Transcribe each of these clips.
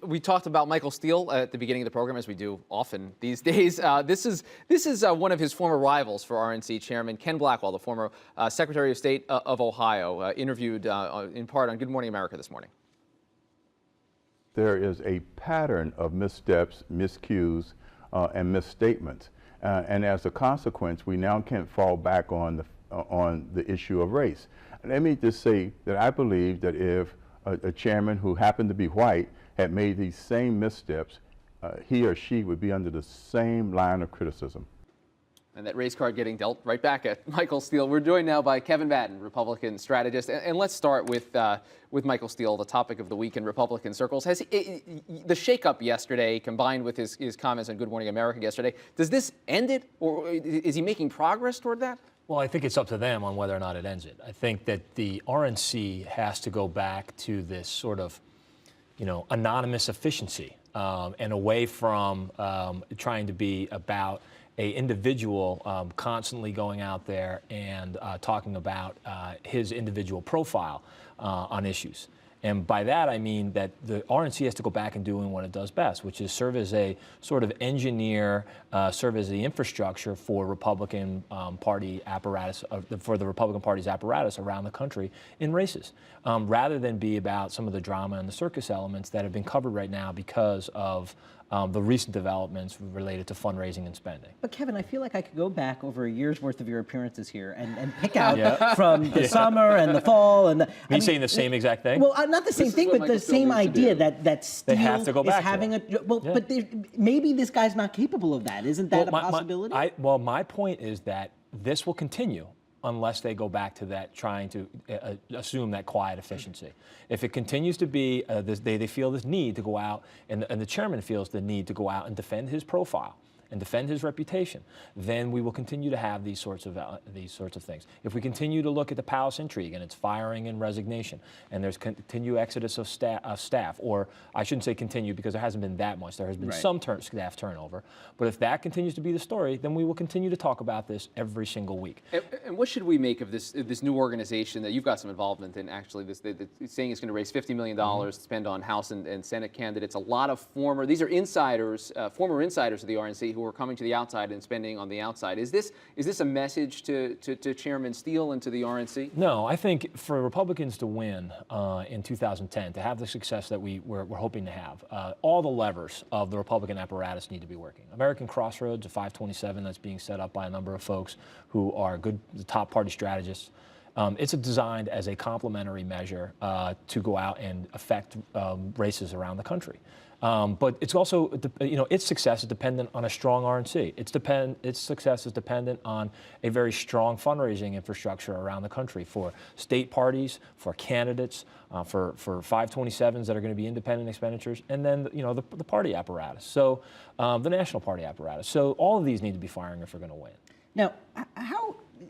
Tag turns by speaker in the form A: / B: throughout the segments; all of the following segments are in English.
A: We talked about Michael Steele at the beginning of the program, as we do often these days. This is one of his former rivals for RNC chairman, Ken Blackwell, the former Secretary of State of Ohio, interviewed in part on Good Morning America this morning.
B: There is a pattern of missteps, miscues, and misstatements. And as a consequence, we now can't fall back on the issue of race. Let me just say that I believe that if a chairman who happened to be white had made these same missteps, he or she would be under the same line of criticism.
A: And that race card getting dealt right back at Michael Steele. We're joined now by Kevin Madden, Republican strategist. And let's start with Michael Steele, the topic of the week in Republican circles. Has the shakeup yesterday, combined with his comments on Good Morning America yesterday, does this end it, or is he making progress toward that?
C: Well, I think it's up to them on whether or not it ends it. I think that the RNC has to go back to this sort of, anonymous efficiency and away from trying to be about an individual constantly going out there and talking about his individual profile on issues. And by that, I mean that the RNC has to go back and doing what it does best, which is serve as a sort of engineer, serve as the infrastructure for Republican Party apparatus, for the Republican Party's apparatus around the country in races, rather than be about some of the drama and the circus elements that have been covered right now because of the recent developments related to fundraising and spending.
D: But Kevin, I feel like I could go back over a year's worth of your appearances here and pick out from the summer and the fall and
C: Are you saying the same exact thing?
D: Well, not the same thing, but the same idea that Steele
C: they have to go back
D: is having but maybe this guy's not capable of that. Isn't that a possibility?
C: Well, my point is that this will continue unless they go back to that, trying to assume that quiet efficiency. If it continues to be, they feel this need to go out, and the chairman feels the need to go out and defend his profile and defend his reputation, then we will continue to have these sorts of things. If we continue to look at the palace intrigue and its firing and resignation, and there's continued exodus of staff, or I shouldn't say continue because there hasn't been that much. There has been some staff turnover. But if that continues to be the story, then we will continue to talk about this every single week.
A: And what should we make of this new organization that you've got some involvement in? Actually, it's saying it's going to raise $50 million to spend on House and Senate candidates. A lot of these are insiders, former insiders of the RNC who are coming to the outside and spending on the outside. Is this a message to Chairman Steele and to the RNC?
C: No, I think for Republicans to win in 2010, to have the success that we're hoping to have, all the levers of the Republican apparatus need to be working. American Crossroads, a 527 that's being set up by a number of folks who are the top party strategists. It's designed as a complementary measure to go out and affect races around the country. But it's also, its success is dependent on a strong RNC. Its success is dependent on a very strong fundraising infrastructure around the country for state parties, for candidates, for 527s that are going to be independent expenditures, and then the party apparatus. So the national party apparatus. So all of these need to be firing if we're going to win.
D: Now,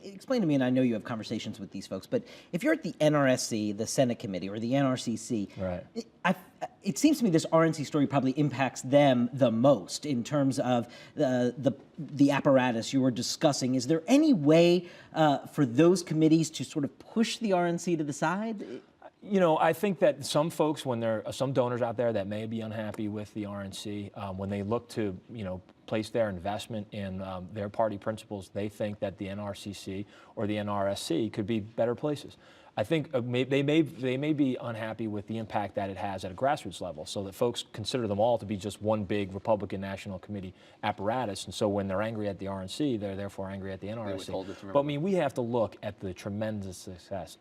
D: explain to me, and I know you have conversations with these folks, but if you're at the NRSC, the Senate Committee, or the NRCC,
C: right.
D: It seems to me this RNC story probably impacts them the most in terms of the apparatus you were discussing. Is there any way for those committees to sort of push the RNC to the side?
C: I think that some folks, when there are some donors out there that may be unhappy with the RNC, when they look to, place their investment in their party principles, they think that the NRCC or the NRSC could be better places. I think they may be unhappy with the impact that it has at a grassroots level, so that folks consider them all to be just one big Republican National Committee apparatus, and so when they're angry at the RNC, they're therefore angry at the NRSC. But we have to look at the tremendous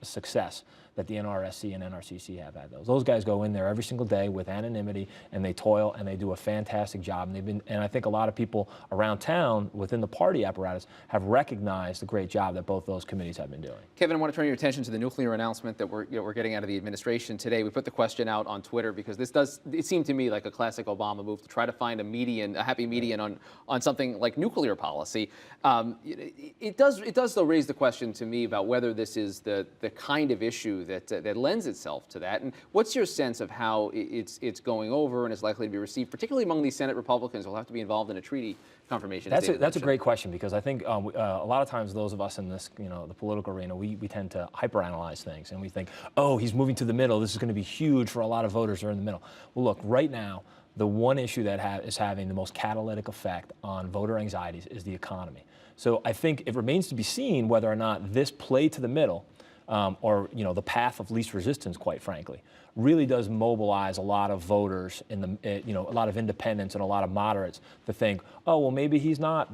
C: success that the NRSC and NRCC have had. Those guys go in there every single day with anonymity, and they toil, and they do a fantastic job. And I think a lot of people around town within the party apparatus have recognized the great job that both those committees have been doing.
A: Kevin, I want to turn your attention to the nuclear announcement that we're getting out of the administration today. We put the question out on Twitter because it seemed to me like a classic Obama move to try to find a happy median on something like nuclear policy. It does though raise the question to me about whether this is the kind of issue that lends itself to that. And what's your sense of how it's going over and is likely to be received, particularly among these Senate Republicans who will have to be involved in a treaty confirmation?
C: That's a great question, because I think a lot of times those of us in this, the political arena, we tend to hyperanalyze polarize things. And we think, oh, he's moving to the middle. This is going to be huge for a lot of voters who are in the middle. Well, look, right now, the one issue that is having the most catalytic effect on voter anxieties is the economy. So I think it remains to be seen whether or not this play to the middle, or the path of least resistance, quite frankly, really does mobilize a lot of voters in the, a lot of independents and a lot of moderates to think, oh, well, maybe he's not,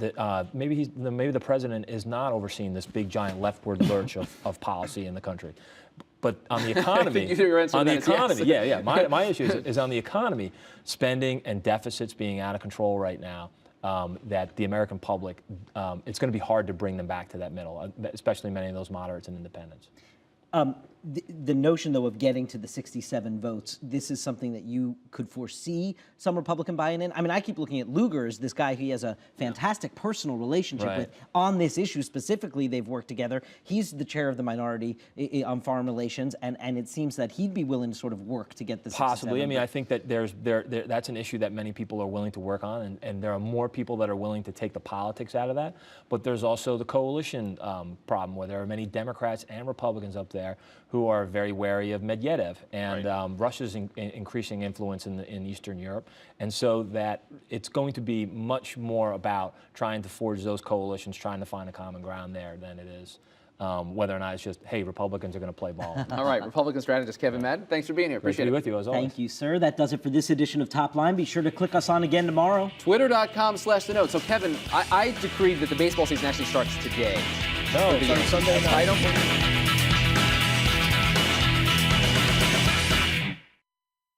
C: maybe the president is not overseeing this big giant leftward lurch of policy in the country. But on the economy,
A: Yes.
C: My issue is on the economy, spending and deficits being out of control right now. That the American public, it's going to be hard to bring them back to that middle, especially many of those moderates and independents.
D: The notion, though, of getting to the 67 votes, this is something that you could foresee some Republican buy-in in? I mean, I keep looking at Lugar as this guy he has a fantastic personal relationship with on this issue specifically. They've worked together. He's the chair of the minority on foreign relations, and it seems that he'd be willing to sort of work to get the 67
C: Possibly. I mean,
D: votes.
C: I think that that's an issue that many people are willing to work on, and there are more people that are willing to take the politics out of that. But there's also the coalition problem, where there are many Democrats and Republicans up there who are very wary of Medvedev and Russia's increasing influence in Eastern Europe. And so that it's going to be much more about trying to forge those coalitions, trying to find a common ground there than it is whether or not it's just, hey, Republicans are going to play ball.
A: All right, Republican strategist Kevin Madden, thanks for being here. Appreciate
C: Great to be
A: it.
C: with you, as always.
D: Thank you, sir. That does it for this edition of Top Line. Be sure to click us on again tomorrow.
A: Twitter.com/the note. So, Kevin, I decreed that the baseball season actually starts today.
C: No, it's on Sunday night.
A: I don't believe